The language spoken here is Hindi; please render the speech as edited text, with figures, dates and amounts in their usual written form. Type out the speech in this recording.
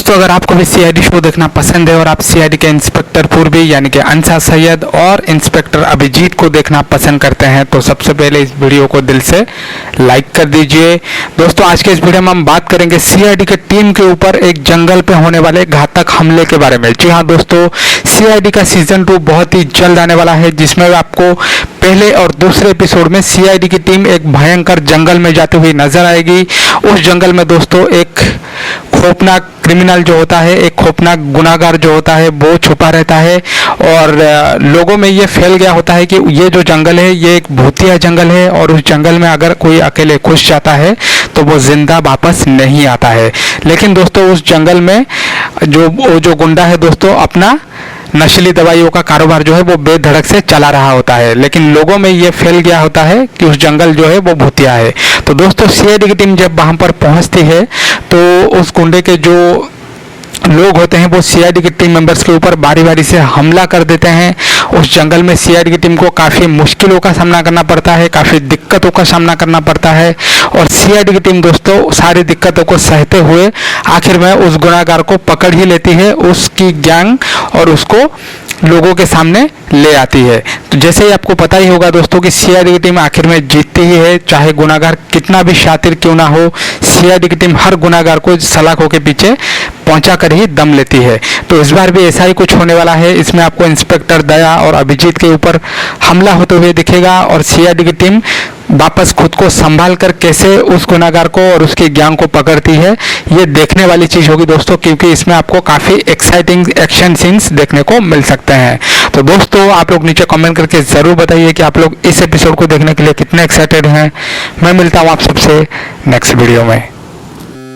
दोस्तों अगर आपको भी सीआईडी शो देखना पसंद है और आप सीआईडी के इंस्पेक्टर पूर्वी यानी कि अंसा सैयद और इंस्पेक्टर अभिजीत को देखना पसंद करते हैं तो सबसे पहले इस वीडियो को दिल से लाइक कर दीजिए। दोस्तों आज के इस वीडियो में हम बात करेंगे सीआईडी के टीम के ऊपर एक जंगल पे होने वाले घातक हमले के बारे में। जी हाँ दोस्तों, सीआईडी का सीजन 2 बहुत ही जल्द आने वाला है, जिसमें आपको पहले और दूसरे एपिसोड में सीआईडी की टीम एक भयंकर जंगल में जाती हुई नजर आएगी। उस जंगल में दोस्तों एक खौफनाक क्रिमिनल जो होता है, एक खौफनाक गुनाहगार जो होता है वो छुपा रहता है और लोगों में ये फैल गया होता है कि ये जो जंगल है ये एक भूतिया जंगल है और उस जंगल में अगर कोई अकेले घुस जाता है तो वो जिंदा वापस नहीं आता है। लेकिन दोस्तों उस जंगल में जो गुंडा है दोस्तों अपना नशीली दवाइयों का कारोबार जो है वो बेधड़क से चला रहा होता है, लेकिन लोगों में ये फैल गया होता है कि उस जंगल जो है वो भूतिया है। तो दोस्तों सीआईडी की टीम जब वहां पर पहुंचती है तो उस गुंडे के जो लोग होते हैं वो सीआईडी की टीम मेंबर्स के ऊपर बारी बारी से हमला कर देते हैं। उस जंगल में सीआईडी की टीम को काफ़ी मुश्किलों का सामना करना पड़ता है, काफ़ी दिक्कतों का सामना करना पड़ता है और सीआईडी की टीम दोस्तों सारी दिक्कतों को सहते हुए आखिर में उस गुनाहगार को पकड़ ही लेती है, उसकी गैंग और उसको लोगों के सामने ले आती है। तो जैसे ही आपको पता ही होगा दोस्तों कि सीआईडी की टीम आखिर में जीतती ही है, चाहे गुनाहगार कितना भी शातिर क्यों ना हो। सीआईडी की टीम हर गुनाहगार को सलाखों के पीछे पहुंचा कर ही दम लेती है। तो इस बार भी ऐसा ही कुछ होने वाला है। इसमें आपको इंस्पेक्टर दया और अभिजीत के ऊपर हमला होते हुए दिखेगा और सीआईडी की टीम वापस खुद को संभाल कर कैसे उस गुनाहगार को और उसकी गैंग को पकड़ती है, ये देखने वाली चीज होगी दोस्तों, क्योंकि इसमें आपको काफी एक्साइटिंग एक्शन सीन्स देखने को मिल सकते हैं। तो दोस्तों आप लोग नीचे कमेंट करके जरूर बताइए कि आप लोग इस एपिसोड को देखने के लिए कितने एक्साइटेड हैं। मैं मिलता हूँ आप सबसे नेक्स्ट वीडियो में।